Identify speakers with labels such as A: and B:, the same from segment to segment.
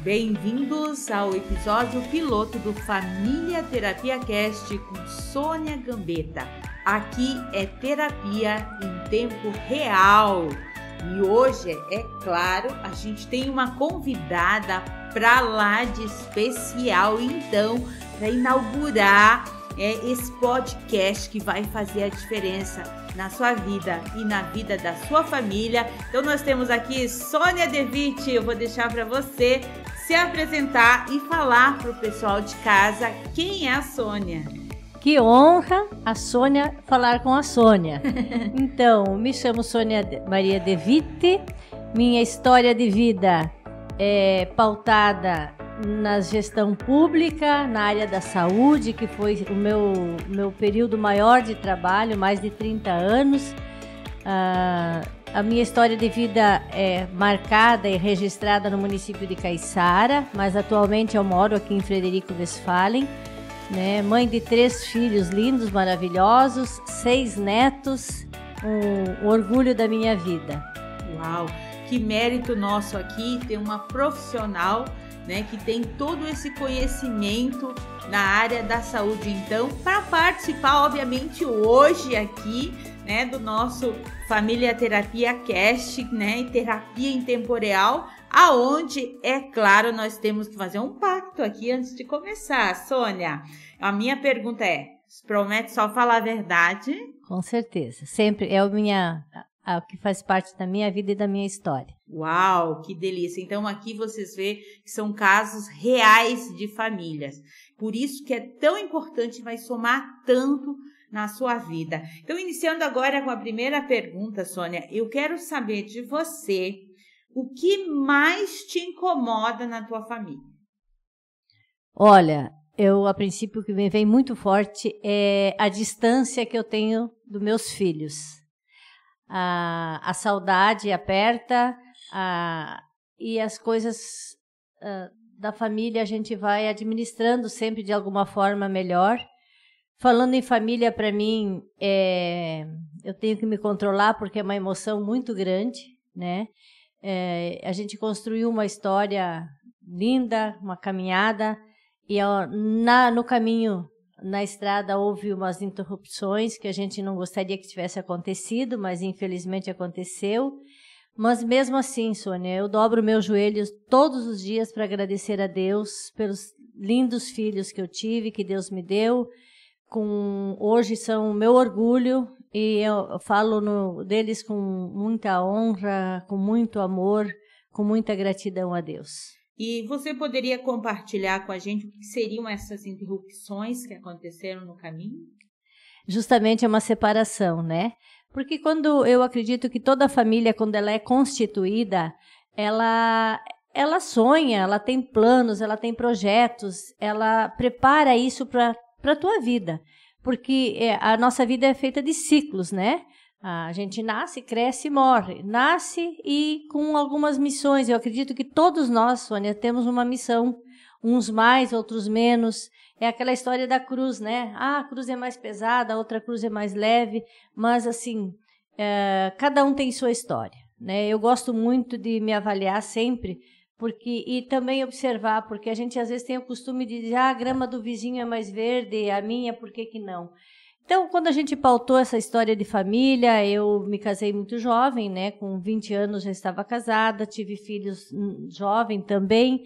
A: Bem-vindos ao episódio piloto do Família Terapia Cast com Sônia Gambetta. Aqui é terapia em tempo real. E hoje, é claro, a gente tem uma convidada pra lá de especial, então, para inaugurar esse podcast que vai fazer a diferença na sua vida e na vida da sua família. Então, nós temos aqui Sônia De Witt. Eu vou deixar para você se apresentar e falar para o pessoal de casa quem é a Sônia.
B: Que honra a Sônia falar com a Sônia. Então, me chamo Sônia Maria De Witt. Minha história de vida é pautada na gestão pública, na área da saúde, que foi o meu período maior de trabalho, mais de 30 anos. A minha história de vida é marcada e registrada no município de Caiçara, mas atualmente eu moro aqui em Frederico Westphalen, né? Mãe de 3 filhos lindos, maravilhosos, 6 netos, um orgulho da minha vida.
A: Uau, que mérito nosso aqui ter uma profissional, né, que tem todo esse conhecimento na área da saúde, então, para participar, obviamente, hoje aqui, né, do nosso Família Terapia Cast, né, e terapia em tempo real, aonde, é claro, nós temos que fazer um pacto aqui antes de começar. Sônia, a minha pergunta é, promete só falar a verdade?
B: Com certeza, sempre é o que faz parte da minha vida e da minha história.
A: Uau, que delícia! Então aqui vocês vê que são casos reais de famílias. Por isso que é tão importante, vai somar tanto na sua vida. Então, iniciando agora com a primeira pergunta, Sônia, eu quero saber de você o que mais te incomoda na tua família.
B: Olha, a princípio o que me vem muito forte é a distância que eu tenho dos meus filhos. A saudade aperta e as coisas da família a gente vai administrando sempre de alguma forma melhor. Falando em família, para mim, eu tenho que me controlar porque é uma emoção muito grande, né? A gente construiu uma história linda, uma caminhada, e no caminho, na estrada, houve umas interrupções que a gente não gostaria que tivesse acontecido, mas infelizmente aconteceu. Mas mesmo assim, Sônia, eu dobro meus joelhos todos os dias para agradecer a Deus pelos lindos filhos que eu tive, que Deus me deu. Hoje são o meu orgulho e eu falo deles com muita honra, com muito amor, com muita gratidão a Deus.
A: E você poderia compartilhar com a gente o que seriam essas interrupções que aconteceram no caminho?
B: Justamente é uma separação, né? Porque eu acredito que toda família, quando ela é constituída, ela sonha, ela tem planos, ela tem projetos, ela prepara isso para a tua vida. Porque a nossa vida é feita de ciclos, né? A gente nasce, cresce e morre. Nasce e com algumas missões. Eu acredito que todos nós, Sônia, temos uma missão. Uns mais, outros menos. É aquela história da cruz, né? A cruz é mais pesada, a outra cruz é mais leve. Mas, assim, cada um tem sua história, né? Eu gosto muito de me avaliar sempre e também observar, porque a gente às vezes tem o costume de dizer a grama do vizinho é mais verde, a minha, por que não? Então, quando a gente pautou essa história de família, eu me casei muito jovem, né? Com 20 anos já estava casada, tive filhos jovem também.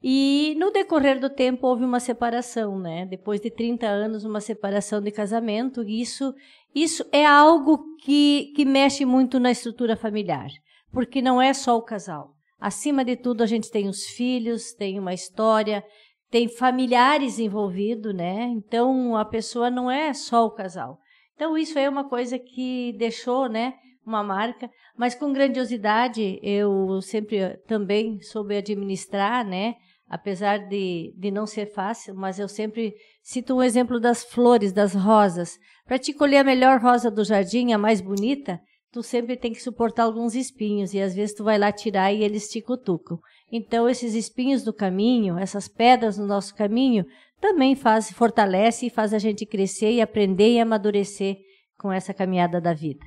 B: E no decorrer do tempo houve uma separação, né? Depois de 30 anos, uma separação de casamento. E isso é algo que mexe muito na estrutura familiar, porque não é só o casal. Acima de tudo, a gente tem os filhos, tem uma história, tem familiares envolvidos, né? Então, a pessoa não é só o casal. Então, isso é uma coisa que deixou, né, uma marca, mas com grandiosidade, eu sempre também soube administrar, né? Apesar de não ser fácil, mas eu sempre cito um exemplo das flores, das rosas. Para te colher a melhor rosa do jardim, a mais bonita, tu sempre tem que suportar alguns espinhos, e às vezes tu vai lá tirar e eles te cutucam. Então, esses espinhos do caminho, essas pedras no nosso caminho, também fortalece e faz a gente crescer e aprender e amadurecer com essa caminhada da vida.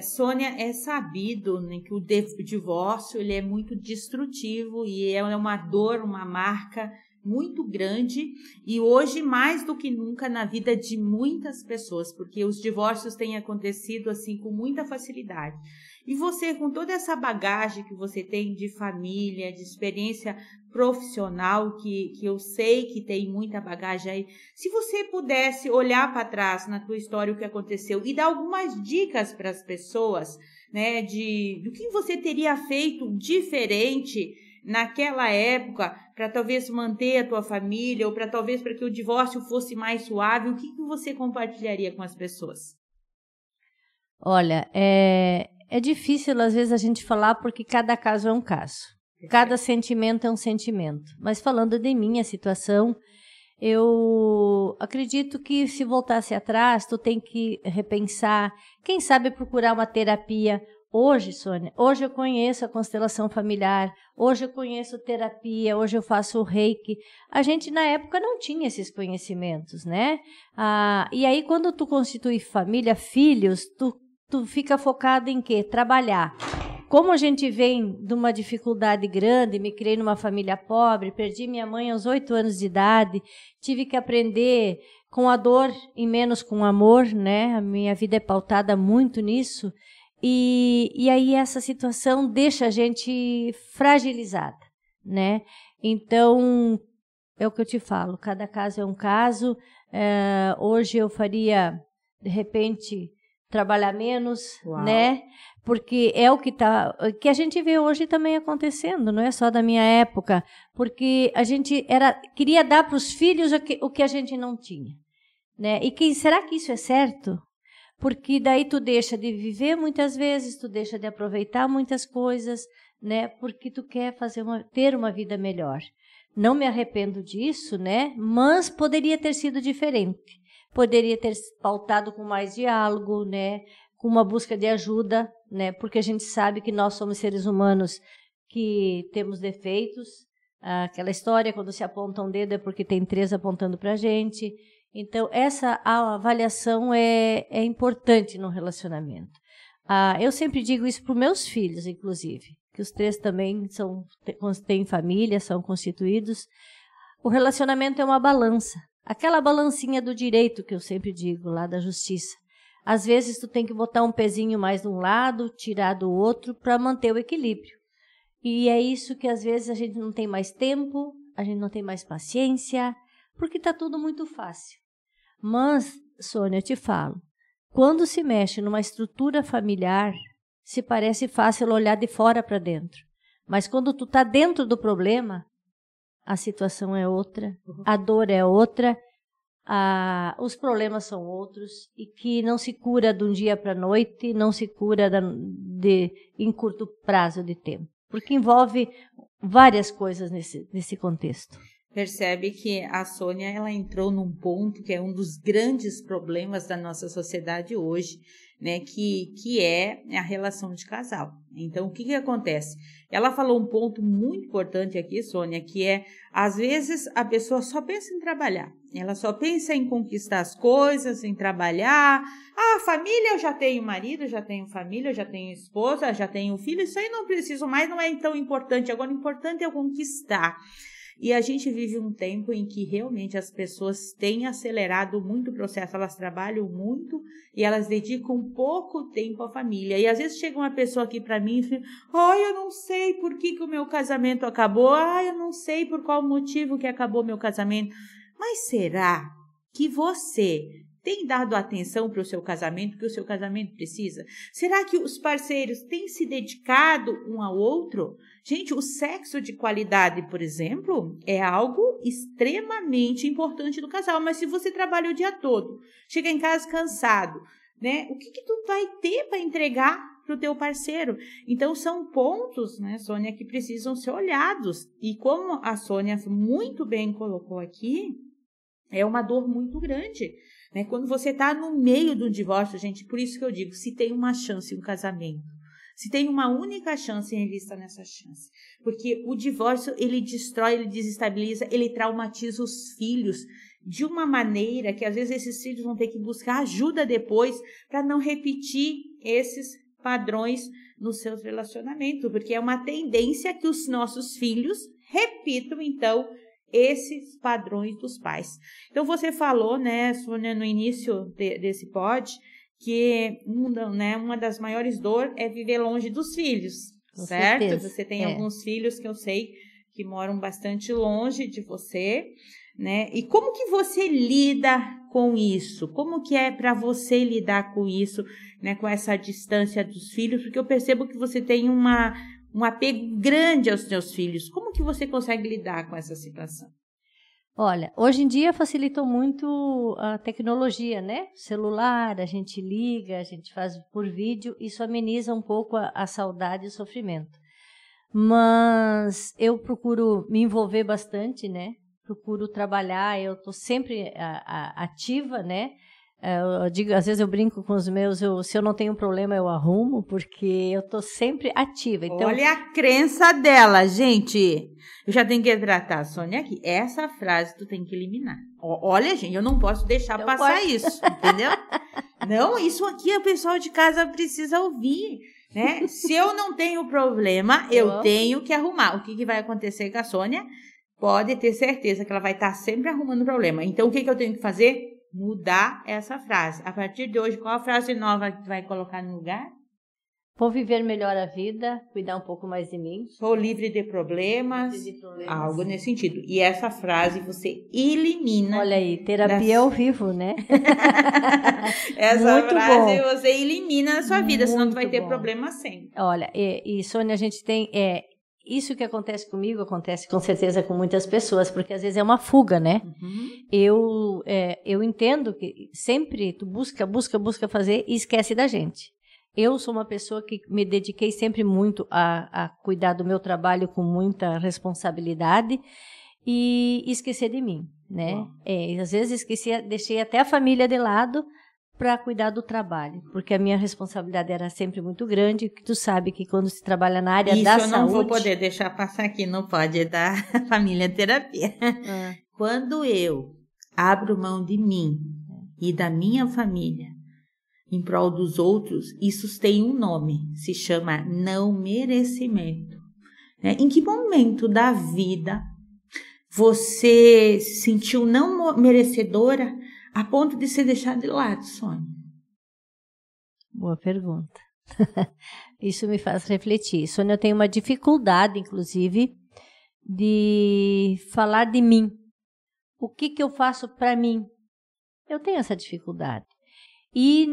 A: Sônia, é sabido, né, que o divórcio ele é muito destrutivo e é uma dor, uma marca muito grande, e hoje mais do que nunca na vida de muitas pessoas, porque os divórcios têm acontecido assim com muita facilidade. E você, com toda essa bagagem que você tem de família, de experiência profissional, que eu sei que tem muita bagagem aí, se você pudesse olhar para trás na tua história o que aconteceu e dar algumas dicas para as pessoas, né, do que você teria feito diferente naquela época para talvez manter a tua família ou para que o divórcio fosse mais suave, o que você compartilharia com as pessoas?
B: Olha, é difícil às vezes a gente falar porque cada caso é um caso. Cada sentimento é um sentimento. Mas falando de minha situação, eu acredito que se voltasse atrás, tu tem que repensar, quem sabe procurar uma terapia. Hoje, Sônia, hoje eu conheço a constelação familiar, hoje eu conheço terapia, hoje eu faço o reiki. A gente, na época, não tinha esses conhecimentos, né? E aí, quando tu constitui família, filhos, tu fica focado em quê? Trabalhar. Como a gente vem de uma dificuldade grande, me criei numa família pobre, perdi minha mãe aos 8 anos de idade, tive que aprender com a dor e menos com amor, né? A minha vida é pautada muito nisso. E aí essa situação deixa a gente fragilizada, né? Então, é o que eu te falo, cada caso é um caso. Hoje eu faria, de repente, trabalhar menos, Uau. Né? Porque é o que a gente vê hoje também acontecendo, não é só da minha época, porque a gente queria dar para os filhos o que a gente não tinha, né? E será que isso é certo? Porque daí tu deixa de viver muitas vezes, tu deixa de aproveitar muitas coisas, né? Porque tu quer ter uma vida melhor. Não me arrependo disso, né? Mas poderia ter sido diferente. Poderia ter pautado com mais diálogo, né? Com uma busca de ajuda, né? Porque a gente sabe que nós somos seres humanos que temos defeitos. Aquela história, quando se aponta um dedo é porque tem 3 apontando para a gente. Então, essa avaliação é importante no relacionamento. Eu sempre digo isso para os meus filhos, inclusive, que os 3 também têm família, são constituídos. O relacionamento é uma balança. Aquela balancinha do direito que eu sempre digo, lá da justiça. Às vezes, tu tem que botar um pezinho mais de um lado, tirar do outro, para manter o equilíbrio. E é isso que, às vezes, a gente não tem mais tempo, a gente não tem mais paciência, porque está tudo muito fácil. Mas, Sônia, eu te falo, quando se mexe numa estrutura familiar, se parece fácil olhar de fora para dentro. Mas quando tu está dentro do problema, a situação é outra, a dor é outra, os problemas são outros, e que não se cura de um dia para a noite, não se cura em curto prazo de tempo, porque envolve várias coisas nesse contexto.
A: Percebe que a Sônia ela entrou num ponto que é um dos grandes problemas da nossa sociedade hoje, né, que é a relação de casal. Então, o que acontece? Ela falou um ponto muito importante aqui, Sônia, que às vezes, a pessoa só pensa em trabalhar. Ela só pensa em conquistar as coisas, em trabalhar. Família, eu já tenho marido, eu já tenho família, eu já tenho esposa, eu já tenho filho. Isso aí não preciso mais, não é tão importante. Agora, o importante é eu conquistar. E a gente vive um tempo em que realmente as pessoas têm acelerado muito o processo, elas trabalham muito e elas dedicam pouco tempo à família. E às vezes chega uma pessoa aqui para mim e fala, eu não sei por que o meu casamento acabou, eu não sei por qual motivo que acabou meu casamento. Mas será que você tem dado atenção para o seu casamento, que o seu casamento precisa? Será que os parceiros têm se dedicado um ao outro? Gente, o sexo de qualidade, por exemplo, é algo extremamente importante do casal. Mas se você trabalha o dia todo, chega em casa cansado, né? O que tu vai ter para entregar para o teu parceiro? Então, são pontos, né, Sônia, que precisam ser olhados. E como a Sônia muito bem colocou aqui, é uma dor muito grande. Quando você está no meio do divórcio, gente, por isso que eu digo, se tem uma chance em um casamento, se tem uma única chance, invista nessa chance. Porque o divórcio, ele destrói, ele desestabiliza, ele traumatiza os filhos de uma maneira que às vezes esses filhos vão ter que buscar ajuda depois para não repetir esses padrões nos seus relacionamentos, porque é uma tendência que os nossos filhos repitam, então, esses padrões dos pais. Então, você falou, né, Sônia, no início desse pod, que uma das maiores dores é viver longe dos filhos,
B: Com
A: certo?
B: certeza.
A: Você tem alguns filhos que eu sei que moram bastante longe de você, né? E como que você lida com isso? Como que é para você lidar com isso, né? Com essa distância dos filhos? Porque eu percebo que você tem um apego grande aos seus filhos. Como que você consegue lidar com essa situação?
B: Olha, hoje em dia facilitou muito a tecnologia, né? Celular, a gente liga, a gente faz por vídeo, isso ameniza um pouco a saudade e o sofrimento. Mas eu procuro me envolver bastante, né? Procuro trabalhar, eu estou sempre ativa, né? Eu digo, às vezes eu brinco com os meus, se eu não tenho problema eu arrumo, porque eu estou sempre ativa. Então,
A: olha a crença dela, gente. Eu já tenho que tratar a Sônia aqui. Essa frase tu tem que eliminar. Olha, gente, eu não posso deixar passar isso, entendeu? Não, isso aqui o pessoal de casa precisa ouvir, né? Se eu não tenho problema, eu tenho que arrumar. O que vai acontecer com a Sônia? Pode ter certeza que ela vai estar sempre arrumando problema. Então, o que eu tenho que fazer? Mudar essa frase. A partir de hoje, qual a frase nova que tu vai colocar no lugar?
B: Vou viver melhor a vida, cuidar um pouco mais de mim.
A: Sou livre de problemas. Algo nesse sentido. E essa frase você elimina.
B: Olha aí, terapia ao vivo, né?
A: Essa
B: muito
A: frase
B: bom.
A: você elimina na sua vida, senão tu vai ter
B: bom.
A: problema sempre.
B: Olha, e Sônia, a gente tem... isso que acontece comigo, acontece com certeza com muitas pessoas, porque às vezes é uma fuga, né?
A: Uhum.
B: Eu entendo que sempre tu busca fazer e esquece da gente. Eu sou uma pessoa que me dediquei sempre muito a cuidar do meu trabalho com muita responsabilidade e esquecer de mim, né? Às vezes deixei até a família de lado para cuidar do trabalho, porque a minha responsabilidade era sempre muito grande, que tu sabe que quando se trabalha na área da saúde... Isso eu não
A: vou poder deixar passar aqui, não pode, da família terapia. Quando eu abro mão de mim e da minha família em prol dos outros, isso tem um nome, se chama não merecimento. Em que momento da vida você se sentiu não merecedora a ponto de ser deixada de lado, Sônia?
B: Boa pergunta. Isso me faz refletir. Sônia, eu tenho uma dificuldade, inclusive, de falar de mim. O que eu faço para mim? Eu tenho essa dificuldade. E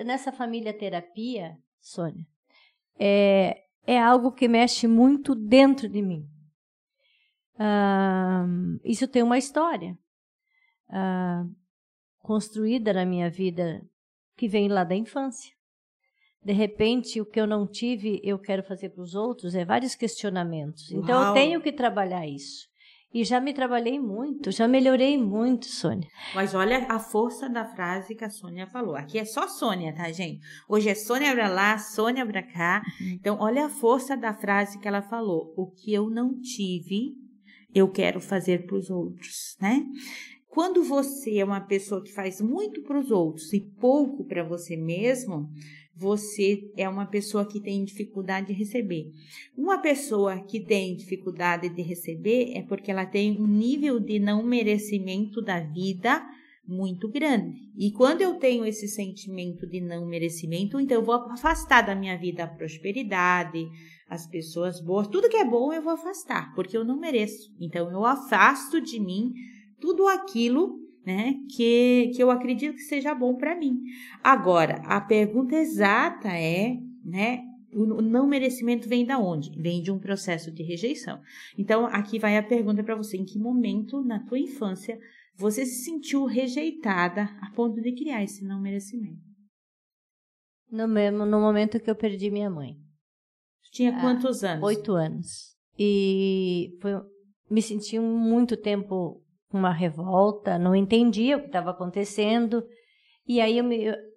B: nessa família terapia, Sônia, é algo que mexe muito dentro de mim. Isso tem uma história construída na minha vida que vem lá da infância. De repente, o que eu não tive, eu quero fazer para os outros, vários questionamentos. Uau. Então, eu tenho que trabalhar isso. E já me trabalhei muito, já melhorei muito, Sônia.
A: Mas olha a força da frase que a Sônia falou. Aqui é só Sônia, tá, gente? Hoje é Sônia pra lá, Sônia pra cá. Então, olha a força da frase que ela falou. O que eu não tive, eu quero fazer para os outros, né? Quando você é uma pessoa que faz muito para os outros e pouco para você mesmo, você é uma pessoa que tem dificuldade de receber. Uma pessoa que tem dificuldade de receber é porque ela tem um nível de não merecimento da vida muito grande. E quando eu tenho esse sentimento de não merecimento, então eu vou afastar da minha vida a prosperidade, as pessoas boas, tudo que é bom eu vou afastar, porque eu não mereço. Então eu afasto de mim tudo aquilo, né, que eu acredito que seja bom para mim. Agora, a pergunta exata é, né, o não merecimento vem da onde? Vem de um processo de rejeição. Então, aqui vai a pergunta para você. Em que momento na tua infância você se sentiu rejeitada a ponto de criar esse não merecimento?
B: No momento que eu perdi minha mãe.
A: Tinha quantos anos?
B: 8 anos. E me senti muito tempo uma revolta, não entendia o que estava acontecendo, e aí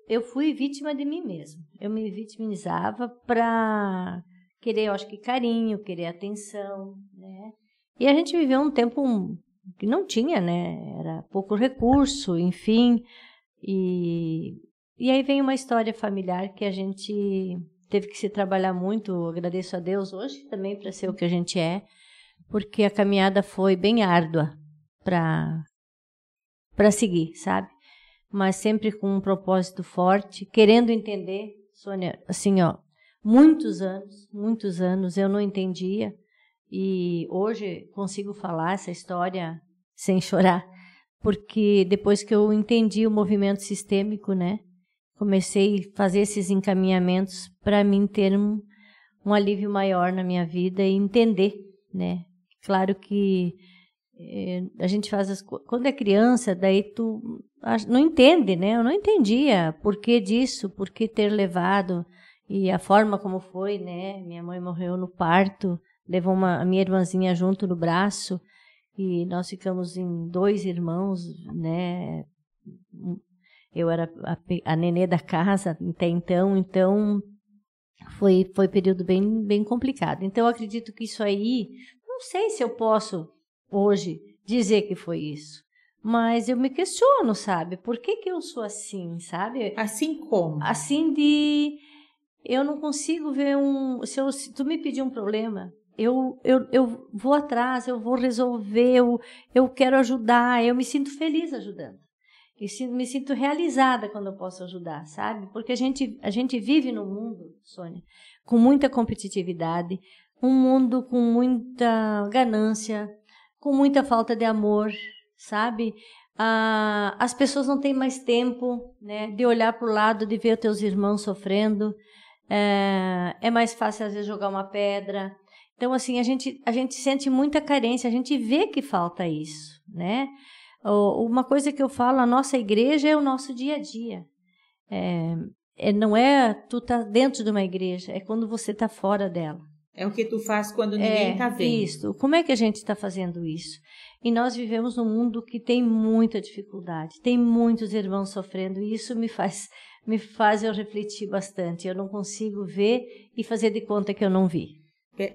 B: eu fui vítima de mim mesma. Eu me vitimizava para querer, eu acho que carinho, querer atenção, né? E a gente viveu um tempo que não tinha, né? Era pouco recurso, enfim, e E aí vem uma história familiar que a gente teve que se trabalhar muito, eu agradeço a Deus hoje também para ser o que a gente é, porque a caminhada foi bem árdua para seguir, sabe? Mas sempre com um propósito forte, querendo entender, Sônia, assim, ó, muitos anos eu não entendia, e hoje consigo falar essa história sem chorar, porque depois que eu entendi o movimento sistêmico, né, comecei a fazer esses encaminhamentos para mim ter um alívio maior na minha vida e entender, né? Claro que a gente faz quando é criança, daí tu não entende, né? Eu não entendia por que disso, por que ter levado e a forma como foi, né? Minha mãe morreu no parto, levou a minha irmãzinha junto no braço e nós ficamos em 2 irmãos, né? Eu era a nenê da casa até então foi período bem complicado. Então eu acredito que isso aí, não sei se eu posso hoje dizer que foi isso, mas eu me questiono, sabe? Por que eu sou assim, sabe?
A: Assim como?
B: Assim eu não consigo ver se tu me pedir um problema, eu vou atrás, eu vou resolver, eu quero ajudar, eu me sinto feliz ajudando. E me sinto realizada quando eu posso ajudar, sabe? Porque a gente vive num mundo, Sônia, com muita competitividade, um mundo com muita ganância, com muita falta de amor, sabe? As pessoas não têm mais tempo, né, de olhar para o lado, de ver os teus irmãos sofrendo. É mais fácil, às vezes, jogar uma pedra. Então, assim, a gente sente muita carência, a gente vê que falta isso, né? Uma coisa que eu falo, a nossa igreja é o nosso dia a dia. Não é tu tá dentro de uma igreja, é quando você tá fora dela.
A: É o que tu faz quando ninguém tá vendo.
B: Isso. Como é que a gente está fazendo isso? E nós vivemos num mundo que tem muita dificuldade, tem muitos irmãos sofrendo, e isso me faz eu refletir bastante. Eu não consigo ver e fazer de conta que eu não vi.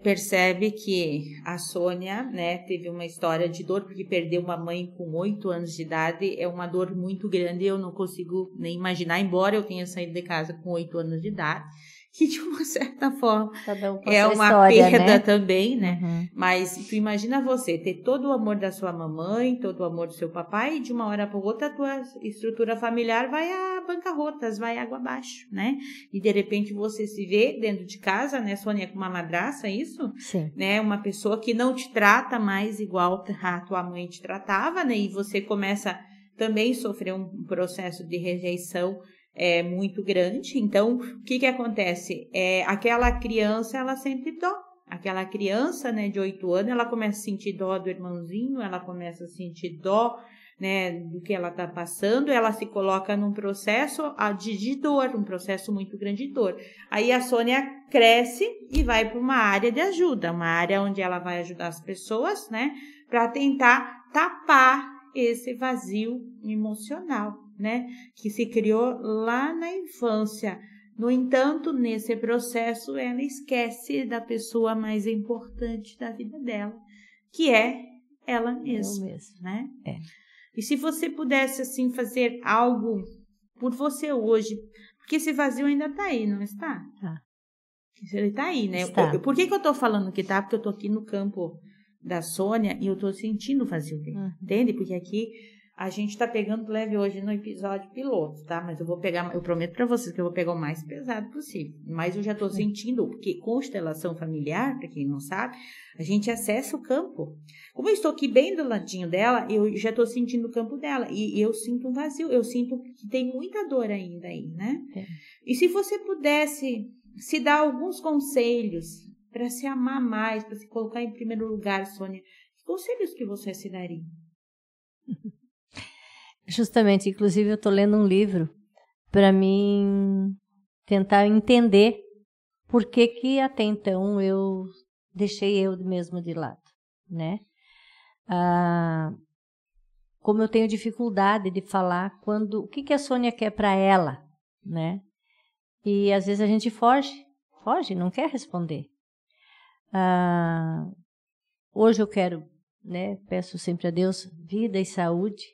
A: Percebe que a Sônia, né, teve uma história de dor, porque perdeu uma mãe com 8 anos de idade, é uma dor muito grande, eu não consigo nem imaginar, embora eu tenha saído de casa com 8 anos de idade, que de uma certa forma é uma
B: história,
A: perda,
B: né?
A: também, né?
B: Uhum.
A: Mas tu imagina você ter todo o amor da sua mamãe, todo o amor do seu papai, e de uma hora para outra a tua estrutura familiar vai a bancarrotas, vai água abaixo, né? E de repente você se vê dentro de casa, né, Sônia, com uma madraça, isso?
B: Sim.
A: Né? Uma pessoa que não te trata mais igual a tua mãe te tratava, né? E você começa também a sofrer um processo de rejeição muito grande. Então, o que acontece? Aquela criança, ela sente dó. Aquela criança, né, de 8 anos, ela começa a sentir dó do irmãozinho, ela começa a sentir dó, né, do que ela está passando, ela se coloca num processo de dor, um processo muito grande de dor. Aí a Sônia cresce e vai para uma área de ajuda, uma área onde ela vai ajudar as pessoas, né, para tentar tapar esse vazio emocional, né, que se criou lá na infância. No entanto, nesse processo, ela esquece da pessoa mais importante da vida dela, que é ela mesma, né? E se você pudesse, assim, fazer algo por você hoje, porque esse vazio ainda está aí, não está? Ele está aí, né?
B: Está.
A: Por que eu estou falando que está? Porque eu estou aqui no campo da Sônia e eu estou sentindo o vazio dele, entende? Porque aqui a gente está pegando leve hoje no episódio piloto, tá? Mas eu prometo para vocês que eu vou pegar o mais pesado possível. Mas eu já estou sentindo, porque constelação familiar, para quem não sabe, a gente acessa o campo. Como eu estou aqui bem do ladinho dela, eu já estou sentindo o campo dela. E eu sinto um vazio, eu sinto que tem muita dor ainda aí, né? E se você pudesse se dar alguns conselhos para se amar mais, para se colocar em primeiro lugar, Sônia, que conselhos que você se daria?
B: Justamente, inclusive eu estou lendo um livro para mim tentar entender por que até então eu deixei eu mesmo de lado, né? Como eu tenho dificuldade de falar o que a Sônia quer para ela, né? E às vezes a gente foge, não quer responder. Hoje eu quero, né? Peço sempre a Deus vida e saúde,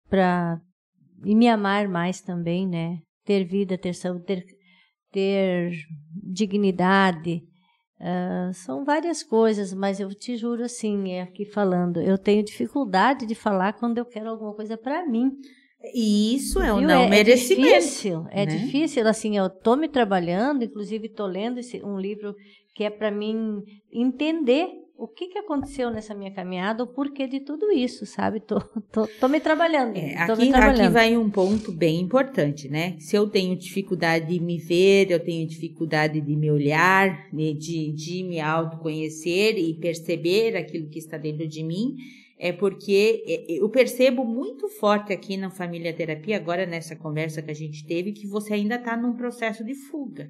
B: para me amar mais também, né? Ter vida, ter saúde, ter dignidade. São várias coisas, mas eu te juro assim, aqui falando, eu tenho dificuldade de falar quando eu quero alguma coisa para mim.
A: E isso é um não merecimento.
B: É difícil, assim, eu estou me trabalhando, inclusive estou lendo um livro que é para mim entender o que aconteceu nessa minha caminhada, o porquê de tudo isso, sabe? Tô me trabalhando.
A: Aqui vai um ponto bem importante, né? Se eu tenho dificuldade de me ver, eu tenho dificuldade de me olhar, de me autoconhecer e perceber aquilo que está dentro de mim, é porque eu percebo muito forte aqui na Família Terapia, agora nessa conversa que a gente teve, que você ainda está num processo de fuga.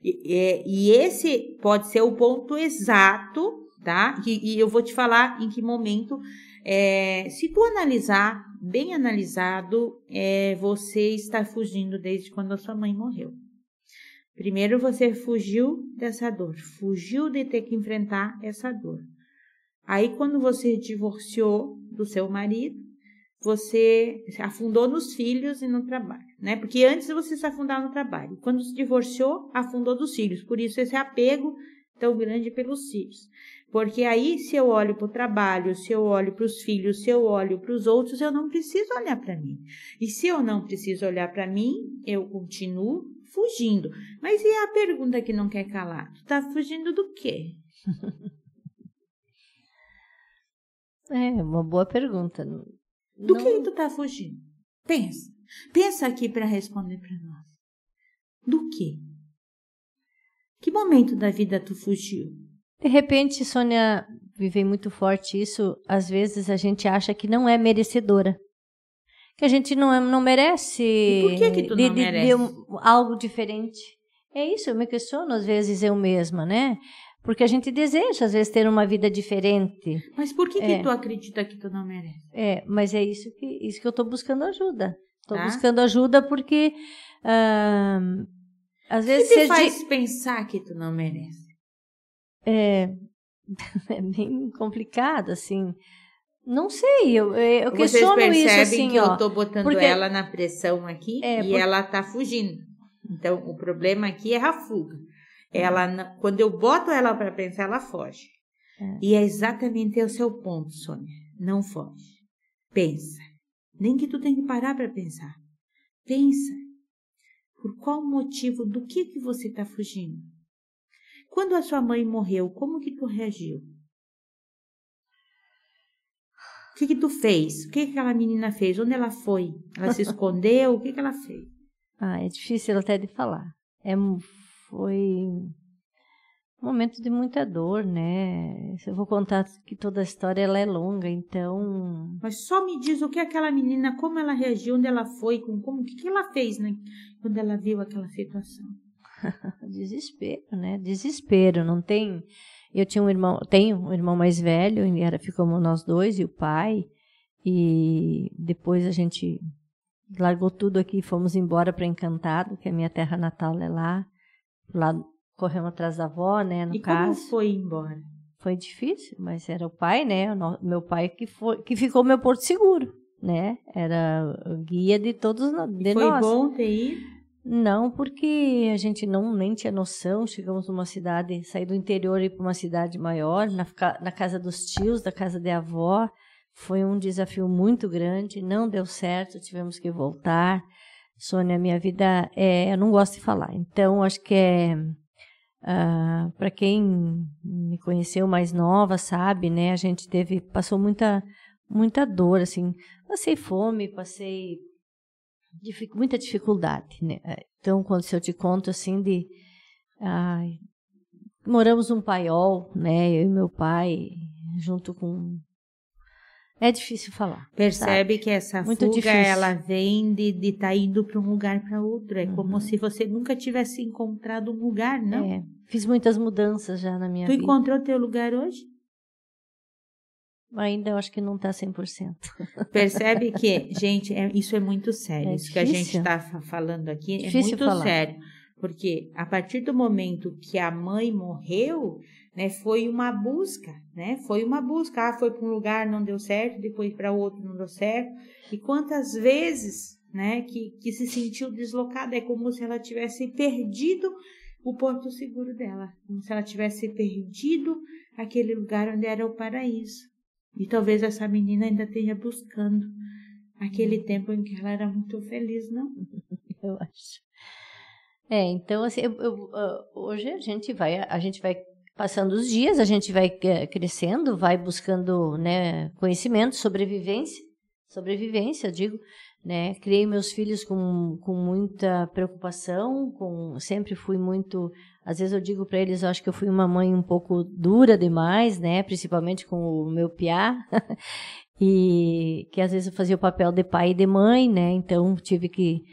A: E esse pode ser o ponto exato, tá? E eu vou te falar em que momento, se tu analisar, bem analisado, você está fugindo desde quando a sua mãe morreu. Primeiro você fugiu dessa dor, fugiu de ter que enfrentar essa dor. Aí quando você divorciou do seu marido, você se afundou nos filhos e no trabalho, né? Porque antes você se afundava no trabalho. Quando se divorciou, afundou dos filhos. Por isso esse apego tão grande pelos filhos. Porque aí, se eu olho para o trabalho, se eu olho para os filhos, se eu olho para os outros, eu não preciso olhar para mim. E se eu não preciso olhar para mim, eu continuo fugindo. Mas e a pergunta que não quer calar? Tu tá fugindo do quê?
B: É uma boa pergunta.
A: Do que tu tá fugindo? Pensa. Pensa aqui para responder para nós. Do quê? Que momento da vida tu fugiu?
B: De repente, Sônia, vivei muito forte isso. Às vezes a gente acha que não é merecedora. Que a gente não merece.
A: E por que tu não merece?
B: Algo diferente. É isso, eu me questiono às vezes eu mesma, né? Porque a gente deseja, às vezes, ter uma vida diferente.
A: Mas por que tu acredita que tu não merece?
B: Mas é isso que eu estou buscando ajuda. Estou buscando ajuda porque, às vezes...
A: O que te faz pensar que tu não merece?
B: É bem complicado, assim. Não sei, eu questiono isso, assim,
A: Vocês percebem que eu estou botando ela na pressão aqui ela está fugindo. Então, o problema aqui é a fuga. Quando eu boto ela para pensar, ela foge. E é exatamente o seu ponto, Sônia. Não foge. Pensa. Nem que tu tenha que parar para pensar. Pensa. Por qual motivo, do que você está fugindo? Quando a sua mãe morreu, como que tu reagiu? O que tu fez? O que aquela menina fez? Onde ela foi? Ela se escondeu? O que ela fez?
B: É difícil até de falar. Foi um momento de muita dor, né? Eu vou contar que toda a história ela é longa, então...
A: Mas só me diz o que aquela menina, como ela reagiu, onde ela foi, o que ela fez, né? Quando ela viu aquela situação.
B: Desespero, né? Desespero, não tem... Eu tenho um irmão mais velho, ficamos nós dois e o pai, e depois a gente largou tudo aqui e fomos embora para Encantado, que a minha terra natal é lá. Lá corremos atrás da avó, né, no caso.
A: E como foi embora?
B: Foi difícil, mas era o pai, né, meu pai que ficou meu porto seguro, né, era o guia de todos nós.
A: Foi bom ter ido?
B: Não, porque a gente nem tinha noção. Chegamos numa cidade, saí do interior e ir para uma cidade maior, na casa dos tios, da casa da avó. Foi um desafio muito grande, não deu certo, tivemos que voltar. Sônia, minha vida, eu não gosto de falar, então acho que para quem me conheceu mais nova, sabe, né, a gente passou muita dor, assim, passei fome, passei muita dificuldade, né, então se eu te conto, assim, moramos num paiol, né, eu e meu pai, junto com... É difícil falar.
A: Percebe, sabe? Que essa
B: muito
A: fuga,
B: difícil.
A: Ela vem de estar indo para um lugar para outro. É como se você nunca tivesse encontrado um lugar, não?
B: Fiz muitas mudanças já na minha vida.
A: Tu encontrou teu lugar hoje?
B: Ainda eu acho que não está 100%.
A: Percebe que, gente, isso é muito sério. Isso que a gente está falando aqui é muito sério. Porque a partir do momento que a mãe morreu, né, foi uma busca, né? Foi uma busca. Foi para um lugar, não deu certo, depois para outro não deu certo. E quantas vezes, né, que se sentiu deslocada. É como se ela tivesse perdido o porto seguro dela, como se ela tivesse perdido aquele lugar onde era o paraíso. E talvez essa menina ainda esteja buscando aquele tempo em que ela era muito feliz, não?
B: Eu acho. Então, assim, hoje a gente vai passando os dias, a gente vai crescendo, vai buscando, né, conhecimento, sobrevivência, eu digo, né? Criei meus filhos com muita preocupação, sempre fui muito, às vezes eu digo para eles, eu acho que eu fui uma mãe um pouco dura demais, né? Principalmente com o meu piá, e que às vezes eu fazia o papel de pai e de mãe, né? Então tive que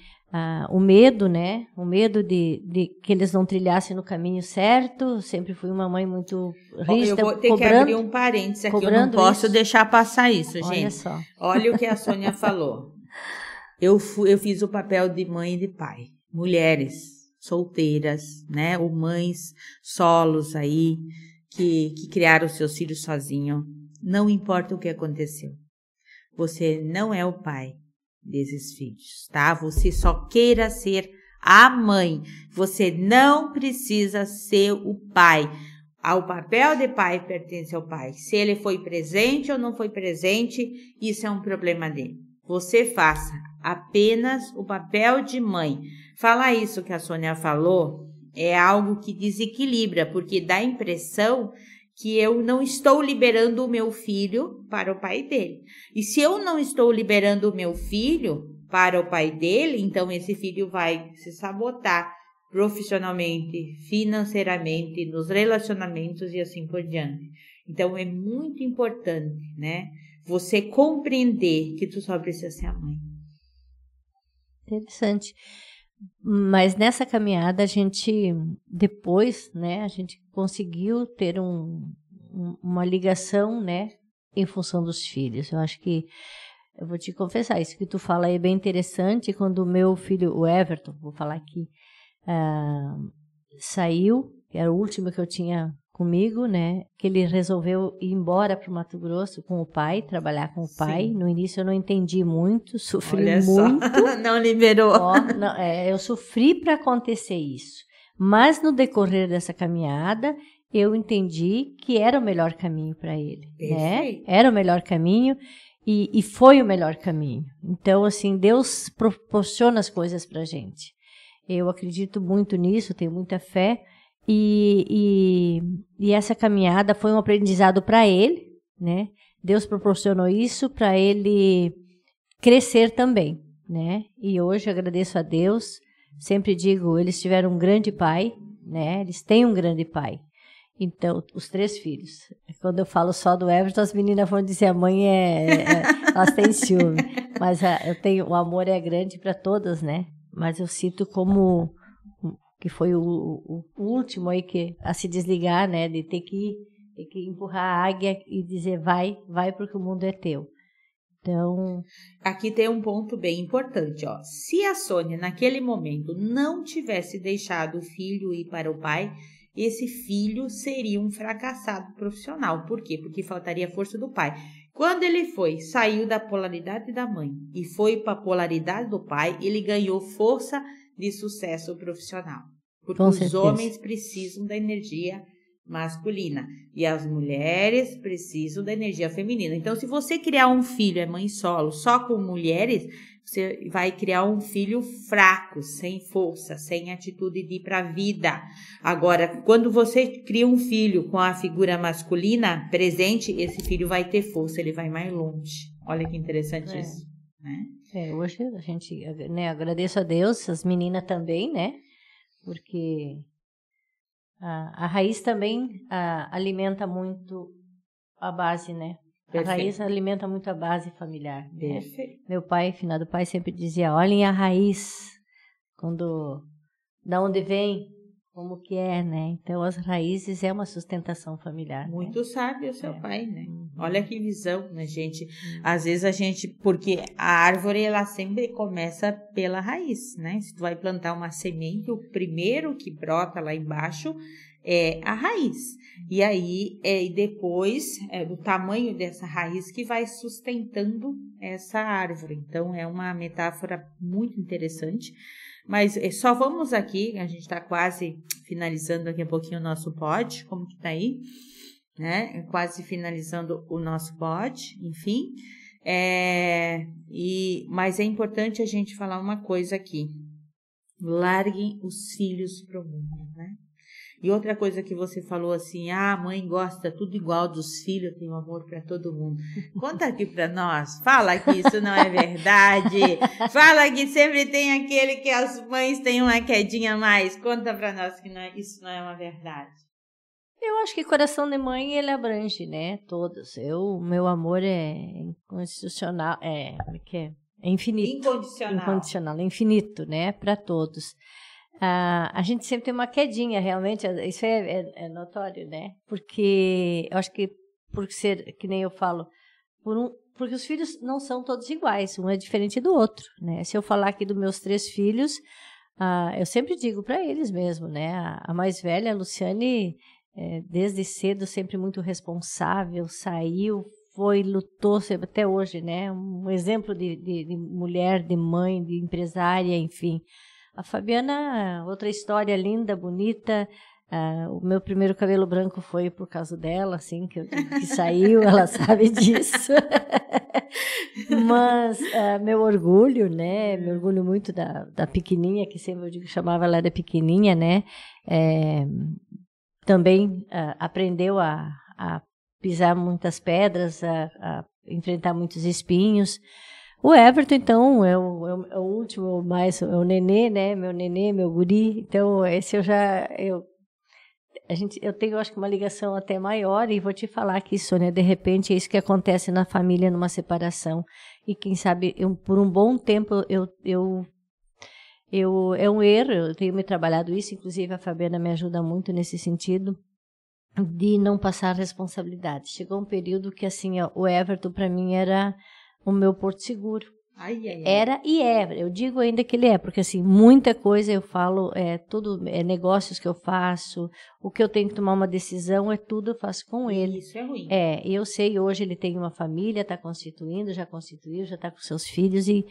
B: o medo, né? O medo de que eles não trilhassem no caminho certo. Sempre fui uma mãe muito rígida.
A: Eu vou ter que abrir um parênteses aqui. Eu não posso deixar passar isso, gente.
B: Olha só.
A: Olha o que a Sônia falou. Eu fiz o papel de mãe e de pai. Mulheres solteiras, né? Ou mães solos aí, que criaram seus filhos sozinhos. Não importa o que aconteceu. Você não é o pai desses filhos, tá? Você só queira ser a mãe. Você não precisa ser o pai. O papel de pai pertence ao pai. Se ele foi presente ou não foi presente, isso é um problema dele. Você faça apenas o papel de mãe. Falar isso que a Sônia falou é algo que desequilibra, porque dá a impressão que eu não estou liberando o meu filho para o pai dele. E se eu não estou liberando o meu filho para o pai dele, então esse filho vai se sabotar profissionalmente, financeiramente, nos relacionamentos e assim por diante. Então é muito importante, né? Você compreender que tu só precisa ser a mãe.
B: Interessante. Mas nessa caminhada a gente, depois, né, a gente conseguiu ter uma ligação, né, em função dos filhos. Eu acho que, eu vou te confessar, isso que tu fala é bem interessante. Quando o meu filho, o Everton, vou falar aqui, saiu, que era o último que eu tinha comigo, né, que ele resolveu ir embora para o Mato Grosso com o pai, trabalhar com o pai. Sim. No início eu não entendi muito, sofri muito.
A: Não liberou.
B: Eu sofri para acontecer isso. Mas no decorrer dessa caminhada, eu entendi que era o melhor caminho para ele. Né? Era o melhor caminho e foi o melhor caminho. Então, assim, Deus proporciona as coisas para a gente. Eu acredito muito nisso, tenho muita fé. E essa caminhada foi um aprendizado para ele, né? Deus proporcionou isso para ele crescer também, né? E hoje agradeço a Deus, sempre digo, eles tiveram um grande pai, né? Eles têm um grande pai. Então, os 3 filhos. Quando eu falo só do Everton, as meninas vão dizer a mãe elas têm ciúme. Mas o amor é grande para todas, né? Mas eu cito como que foi o último aí a se desligar, né, de ter que empurrar a águia e dizer vai porque o mundo é teu. Então,
A: aqui tem um ponto bem importante, ó. Se a Sônia naquele momento não tivesse deixado o filho ir para o pai, esse filho seria um fracassado profissional. Por quê? Porque faltaria a força do pai. Quando ele saiu da polaridade da mãe e foi para a polaridade do pai, ele ganhou força de sucesso profissional. Porque os homens precisam da energia masculina e as mulheres precisam da energia feminina. Então, se você criar um filho, mãe solo, só com mulheres, você vai criar um filho fraco, sem força, sem atitude de ir para a vida. Agora, quando você cria um filho com a figura masculina presente, esse filho vai ter força, ele vai mais longe. Olha que interessante isso, né?
B: Hoje a gente, né, agradeço a Deus, as meninas também, né? Porque a raiz também alimenta muito a base, né? Perfeito. A raiz alimenta muito a base familiar. Né? Meu pai, finado pai, sempre dizia, olhem a raiz, da onde vem, como que é, né? Então, as raízes é uma sustentação familiar.
A: Muito, né? Sábio o seu pai, né? Olha que visão, né, gente? Às vezes porque a árvore, ela sempre começa pela raiz, né? Se tu vai plantar uma semente, o primeiro que brota lá embaixo é a raiz. E aí, depois, o tamanho dessa raiz que vai sustentando essa árvore. Então, é uma metáfora muito interessante. Mas só vamos aqui, a gente está quase finalizando aqui um pouquinho o nosso pod, como que tá aí, né? Quase finalizando o nosso pod, enfim. Mas é importante a gente falar uma coisa aqui. Larguem os filhos pro mundo, né? E outra coisa que você falou assim, a mãe gosta tudo igual dos filhos, tem um amor para todo mundo. Conta aqui para nós, fala que isso não é verdade, fala que sempre tem aquele que as mães têm uma quedinha a mais. Conta para nós que isso não é uma verdade.
B: Eu acho que coração de mãe, ele abrange, né, todos. Meu amor é incondicional, é infinito. Incondicional, é infinito, né, para todos. A gente sempre tem uma quedinha, realmente, isso é notório, né? Porque eu acho que, por ser, que nem eu falo, porque os filhos não são todos iguais, um é diferente do outro, né? Se eu falar aqui dos meus 3 filhos, eu sempre digo para eles mesmo, né? A mais velha, a Luciane, desde cedo, sempre muito responsável, saiu, lutou até hoje, né? Um exemplo de mulher, de mãe, de empresária, enfim. A Fabiana, outra história linda, bonita. O meu primeiro cabelo branco foi por causa dela, assim, que saiu, ela sabe disso. Mas meu orgulho, né? Me orgulho muito da pequenininha, que sempre eu digo, chamava ela de pequenininha, né? Também aprendeu a pisar muitas pedras, a enfrentar muitos espinhos. O Everton, então, é o último, mais é o nenê, né? Meu nenê, meu guri. Então, esse eu tenho, acho que, uma ligação até maior, e vou te falar que, Sônia, de repente, é isso que acontece na família, numa separação. E, quem sabe, por um bom tempo, é um erro, eu tenho me trabalhado isso, inclusive a Fabiana me ajuda muito nesse sentido, de não passar responsabilidade. Chegou um período que, assim, o Everton, para mim, era o meu porto seguro. Era e é. Eu digo ainda que ele é, porque assim, muita coisa eu falo, tudo negócios que eu faço, o que eu tenho que tomar uma decisão, tudo eu faço com ele.
A: Isso é ruim.
B: Eu sei, hoje ele tem uma família, está constituindo, já constituiu, já está com seus filhos, e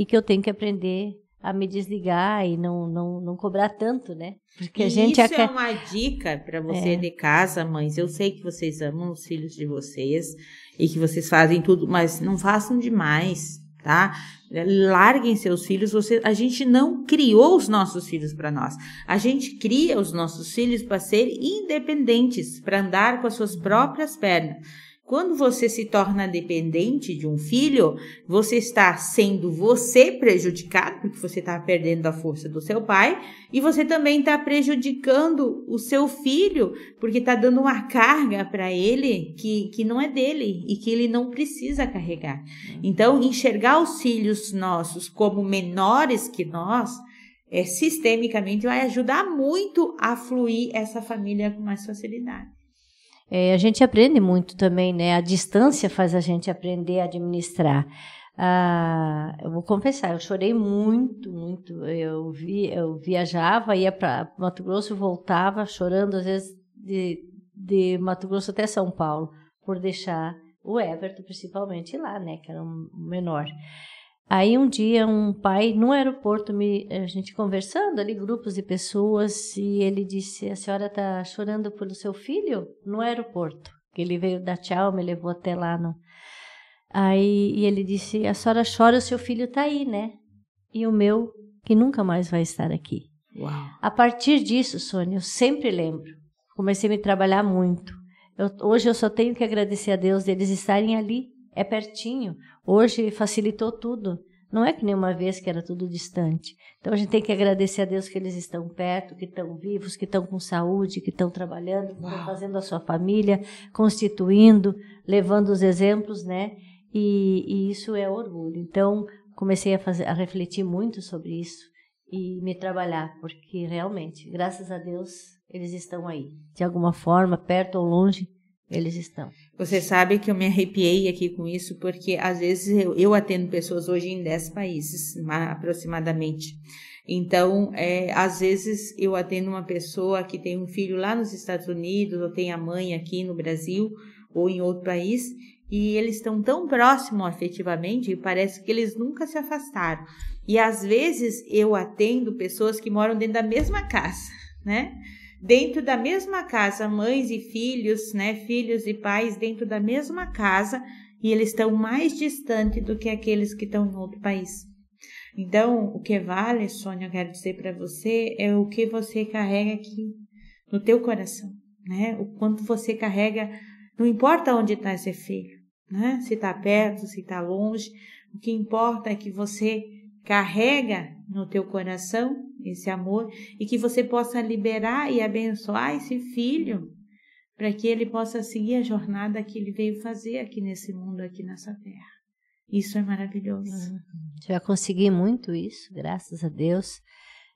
B: que eu tenho que aprender a me desligar e não cobrar tanto, né? Porque a gente
A: isso é uma dica para você de casa, mães. Eu sei que vocês amam os filhos de vocês e que vocês fazem tudo, mas não façam demais, tá? Larguem seus filhos. A gente não criou os nossos filhos para nós. A gente cria os nossos filhos para serem independentes, para andar com as suas próprias pernas. Quando você se torna dependente de um filho, você está sendo você prejudicado, porque você está perdendo a força do seu pai, e você também está prejudicando o seu filho, porque está dando uma carga para ele que não é dele e que ele não precisa carregar. Então, enxergar os filhos nossos como menores que nós, sistemicamente vai ajudar muito a fluir essa família com mais facilidade.
B: A gente aprende muito também, né? A distância faz a gente aprender a administrar. Eu vou confessar, eu chorei muito, muito. Eu viajava, ia para Mato Grosso, voltava chorando, às vezes, de Mato Grosso até São Paulo, por deixar o Everton, principalmente, lá, né? Que era um menor. Aí um dia um pai no aeroporto, a gente conversando ali, grupos de pessoas, e ele disse: a senhora está chorando pelo seu filho? No aeroporto. Ele veio dar tchau, me levou até lá. E ele disse: a senhora chora, o seu filho está aí, né? E o meu, que nunca mais vai estar aqui.
A: Uau.
B: A partir disso, Sônia, eu sempre lembro, comecei a me trabalhar muito. Hoje eu só tenho que agradecer a Deus deles estarem ali. É pertinho. Hoje facilitou tudo. Não é que nem uma vez que era tudo distante. Então a gente tem que agradecer a Deus que eles estão perto, que estão vivos, que estão com saúde, que estão trabalhando, que estão fazendo a sua família, constituindo, levando os exemplos, né? E isso é orgulho. Então comecei a refletir muito sobre isso e me trabalhar, porque realmente, graças a Deus, eles estão aí. De alguma forma, perto ou longe, eles estão.
A: Você sabe que eu me arrepiei aqui com isso, porque às vezes eu atendo pessoas hoje em 10 países, aproximadamente. Então, às vezes eu atendo uma pessoa que tem um filho lá nos Estados Unidos, ou tem a mãe aqui no Brasil, ou em outro país, e eles estão tão próximos afetivamente, e parece que eles nunca se afastaram. E às vezes eu atendo pessoas que moram dentro da mesma casa, né? Dentro da mesma casa, mães e filhos, né? Filhos e pais dentro da mesma casa, e eles estão mais distantes do que aqueles que estão em outro país. Então, o que vale, Sônia, eu quero dizer para você, é o que você carrega aqui no teu coração, né? O quanto você carrega, não importa onde está esse filho, né? Se está perto, se está longe, o que importa é que você carrega no teu coração esse amor e que você possa liberar e abençoar esse filho para que ele possa seguir a jornada que ele veio fazer aqui nesse mundo, aqui nessa terra. Isso é maravilhoso.
B: Já consegui muito isso, graças a Deus.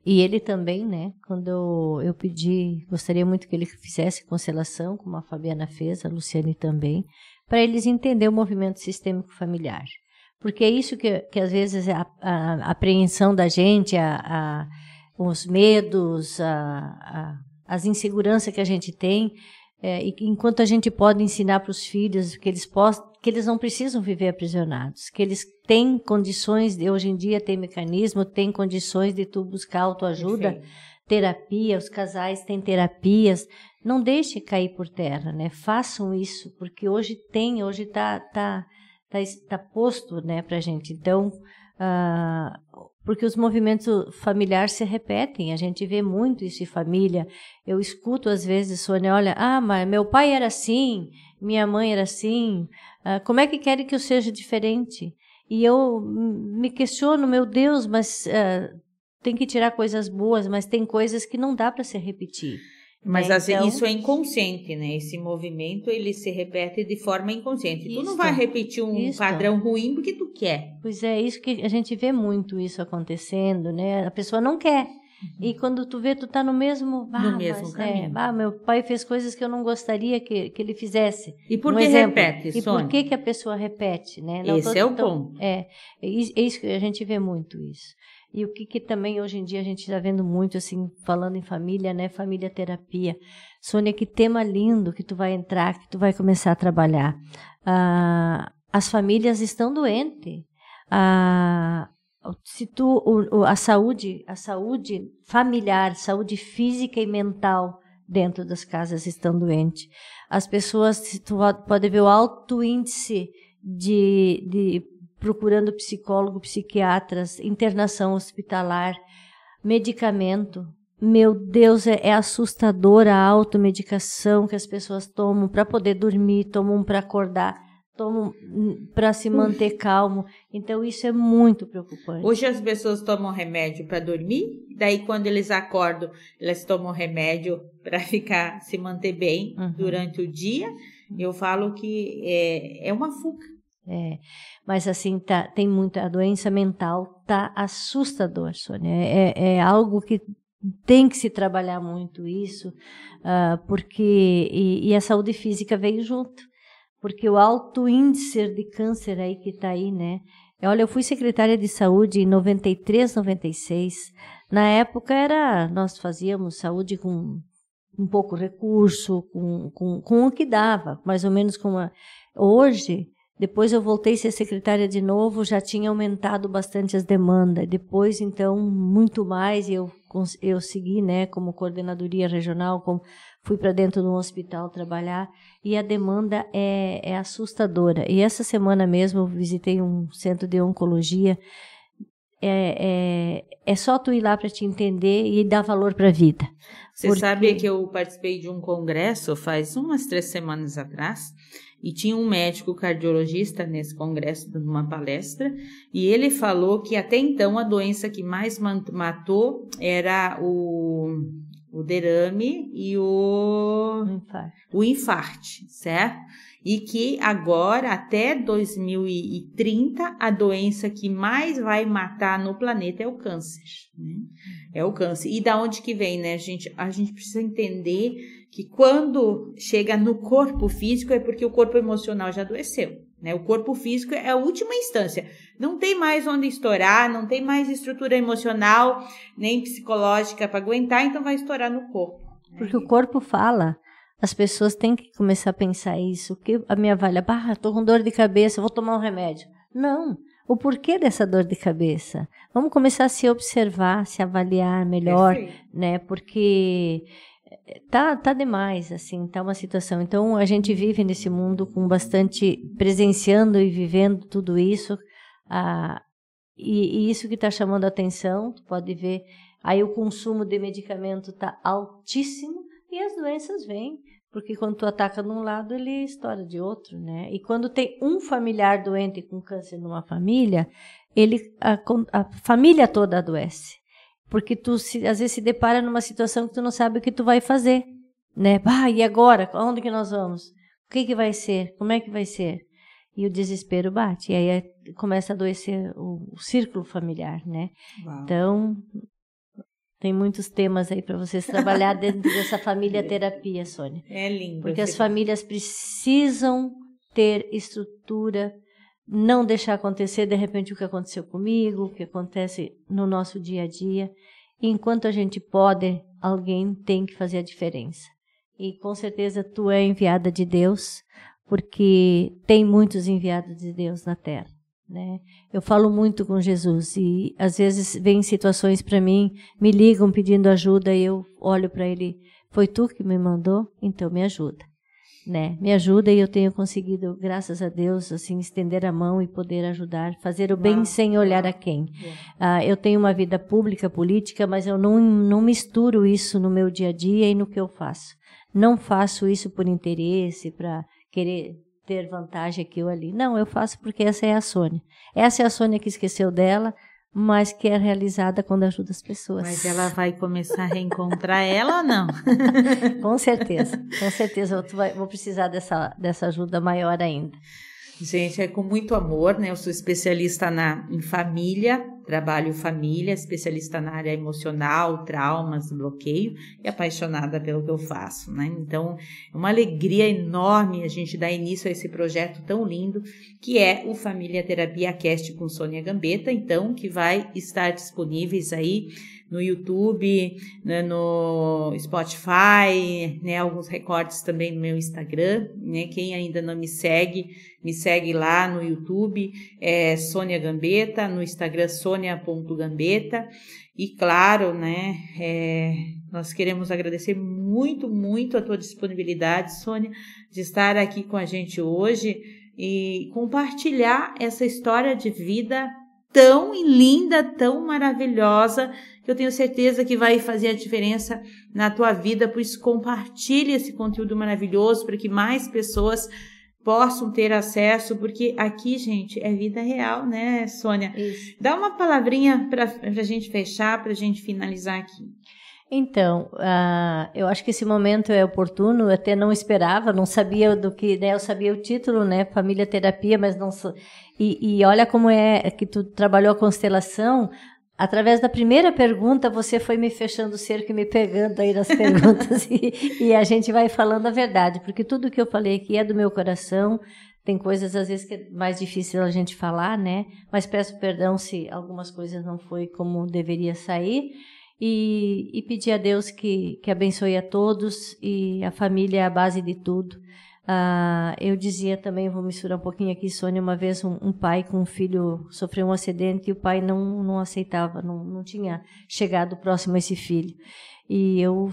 B: E ele também, né? Quando eu pedi, gostaria muito que ele fizesse constelação, como a Fabiana fez, a Luciane também, para eles entenderem o movimento sistêmico familiar. Porque é isso que às vezes a apreensão da gente, os medos, as inseguranças que a gente tem, e enquanto a gente pode ensinar para os filhos que eles não precisam viver aprisionados, que eles têm condições, hoje em dia tem mecanismo, tem condições de tu buscar autoajuda, perfeito, terapia, os casais têm terapias, não deixe cair por terra, né? Façam isso, porque hoje está posto, né, para a gente. Então, porque os movimentos familiares se repetem, a gente vê muito isso em família. Eu escuto às vezes, Sônia, olha, mas meu pai era assim, minha mãe era assim, como é que querem que eu seja diferente? E eu me questiono, meu Deus, mas tem que tirar coisas boas, mas tem coisas que não dá para se repetir.
A: Mas
B: então,
A: isso é inconsciente, né? Esse movimento, ele se repete de forma inconsciente. Tu não vai repetir um padrão ruim porque tu quer.
B: Pois é, isso que a gente vê muito isso acontecendo, né? A pessoa não quer. E quando tu vê, tu tá no mesmo
A: caminho.
B: Meu pai fez coisas que eu não gostaria que ele fizesse.
A: E por que repete, Sônia?
B: E por que a pessoa repete, né?
A: Esse é o ponto.
B: É isso que a gente vê muito isso. E o que também hoje em dia a gente está vendo muito, assim, falando em família, né? Família terapia. Sônia, que tema lindo que tu vai entrar, que tu vai começar a trabalhar. As famílias estão doentes. A saúde familiar, saúde física e mental dentro das casas estão doentes. As pessoas, tu pode ver o alto índice de procurando psicólogo, psiquiatras, internação hospitalar, medicamento. Meu Deus, é assustadora a automedicação que as pessoas tomam para poder dormir, tomam para acordar, tomam para se manter calmo. Então, isso é muito preocupante.
A: Hoje as pessoas tomam remédio para dormir, daí quando eles acordam, elas tomam remédio para se manter bem durante o dia. Eu falo que é uma fuga.
B: Mas assim, tem muita, a doença mental tá assustador, Sônia. É algo que tem que se trabalhar muito isso, porque e a saúde física veio junto, porque o alto índice de câncer aí que está aí, né? Olha, eu fui secretária de saúde em 93, 96. Na época nós fazíamos saúde com um pouco recurso, com o que dava, mais ou menos hoje. Depois eu voltei a ser secretária de novo, já tinha aumentado bastante as demandas. Depois, então, muito mais, eu segui, né, como coordenadoria regional, fui para dentro de um hospital trabalhar, e a demanda é assustadora. E essa semana mesmo eu visitei um centro de oncologia. É só tu ir lá para te entender e dar valor para a vida.
A: Você sabe que eu participei de um congresso faz umas 3 semanas atrás, e tinha um médico cardiologista nesse congresso, numa palestra, e ele falou que até então a doença que mais matou era o derrame e o infarte, certo? E que agora, até 2030, a doença que mais vai matar no planeta é o câncer, né? É o câncer. E da onde que vem, né, gente? A gente precisa entender que quando chega no corpo físico é porque o corpo emocional já adoeceu, né? O corpo físico é a última instância. Não tem mais onde estourar, não tem mais estrutura emocional, nem psicológica para aguentar, então vai estourar no corpo.
B: Porque o corpo fala. As pessoas têm que começar a pensar isso. Que a minha avaliação, estou com dor de cabeça, vou tomar um remédio. Não. O porquê dessa dor de cabeça? Vamos começar a se observar, se avaliar melhor, né? Porque tá demais, assim, tá uma situação. Então, a gente vive nesse mundo com bastante, presenciando e vivendo tudo isso, e isso que está chamando a atenção, tu pode ver, aí o consumo de medicamento está altíssimo e as doenças vêm. Porque quando tu ataca de um lado, ele estoura de outro, né? E quando tem um familiar doente com câncer numa família, a família toda adoece. Porque tu, às vezes, se depara numa situação que tu não sabe o que tu vai fazer, né? E agora? Onde que nós vamos? O que vai ser? Como é que vai ser? E o desespero bate. E aí começa a adoecer o círculo familiar, né? Uau. Então... Tem muitos temas aí para vocês trabalhar dentro dessa família terapia, Sônia.
A: É lindo.
B: Porque as famílias precisam ter estrutura, não deixar acontecer, de repente, o que aconteceu comigo, o que acontece no nosso dia a dia. E enquanto a gente pode, alguém tem que fazer a diferença. E com certeza tu é enviada de Deus, porque tem muitos enviados de Deus na Terra. Né? Eu falo muito com Jesus e às vezes vem situações para mim, me ligam pedindo ajuda e eu olho para ele, foi tu que me mandou? Então me ajuda, né? Me ajuda e eu tenho conseguido, graças a Deus, assim, estender a mão e poder ajudar, fazer o bem sem olhar a quem. Eu tenho uma vida pública, política, mas eu não misturo isso no meu dia a dia e no que eu faço. Não faço isso por interesse, para querer ter vantagem aqui ou ali. Não, eu faço porque essa é a Sônia. Essa é a Sônia que esqueceu dela, mas que é realizada quando ajuda as pessoas.
A: Mas ela vai começar a reencontrar ela ou não?
B: Com certeza. Vou precisar dessa ajuda maior ainda.
A: Gente, é com muito amor, né? Eu sou especialista em família, trabalho família, especialista na área emocional, traumas, bloqueio e apaixonada pelo que eu faço, né? Então, é uma alegria enorme a gente dar início a esse projeto tão lindo que é o Família Terapia Cast com Sônia Gambetta, então, que vai estar disponíveis aí no YouTube, né, no Spotify, né, alguns recortes também no meu Instagram, né, quem ainda não me segue lá no YouTube, é Sônia Gambetta, no Instagram sonia.gambetta, e claro, né, nós queremos agradecer muito, muito a tua disponibilidade, Sônia, de estar aqui com a gente hoje e compartilhar essa história de vida tão linda, tão maravilhosa, que eu tenho certeza que vai fazer a diferença na tua vida. Por isso, compartilhe esse conteúdo maravilhoso para que mais pessoas possam ter acesso, porque aqui, gente, é vida real, né, Sônia?
B: Isso.
A: Dá uma palavrinha para a gente fechar, para a gente finalizar aqui.
B: Então, eu acho que esse momento é oportuno, eu até não esperava, não sabia do que, né, eu sabia o título, né, Família Terapia, mas não sou... E olha como é que tu trabalhou a constelação. Através da primeira pergunta, você foi me fechando o cerco e me pegando aí nas perguntas e a gente vai falando a verdade, porque tudo que eu falei aqui é do meu coração. Tem coisas, às vezes, que é mais difícil a gente falar, né? Mas peço perdão se algumas coisas não foi como deveria sair. E pedir a Deus que abençoe a todos, e a família é a base de tudo. Eu dizia também, vou misturar um pouquinho aqui, Sônia, uma vez um pai com um filho sofreu um acidente e o pai não aceitava, não tinha chegado próximo a esse filho. E eu,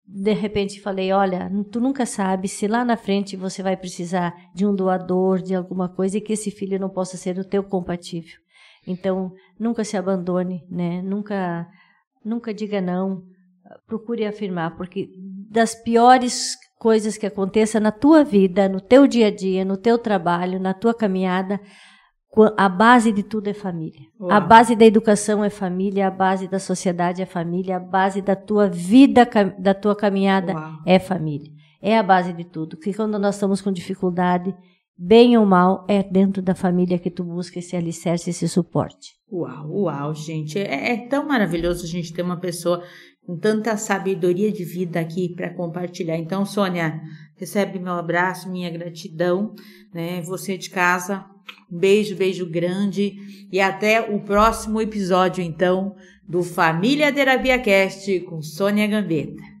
B: de repente, falei, olha, tu nunca sabe se lá na frente você vai precisar de um doador, de alguma coisa, e que esse filho não possa ser o teu compatível. Então, nunca se abandone, né? Nunca diga não, procure afirmar, porque das piores coisas que aconteçam na tua vida, no teu dia a dia, no teu trabalho, na tua caminhada, a base de tudo é família. Uau. A base da educação é família, a base da sociedade é família, a base da tua vida, da tua caminhada Uau. É família. É a base de tudo, que quando nós estamos com dificuldade, bem ou mal, é dentro da família que tu busca esse alicerce, esse suporte.
A: Uau, gente, é tão maravilhoso a gente ter uma pessoa com tanta sabedoria de vida aqui para compartilhar. Então, Sônia, recebe meu abraço, minha gratidão, né? Você de casa, um beijo, beijo grande e até o próximo episódio, então, do Família Terapia Cast com Sônia Gambetta.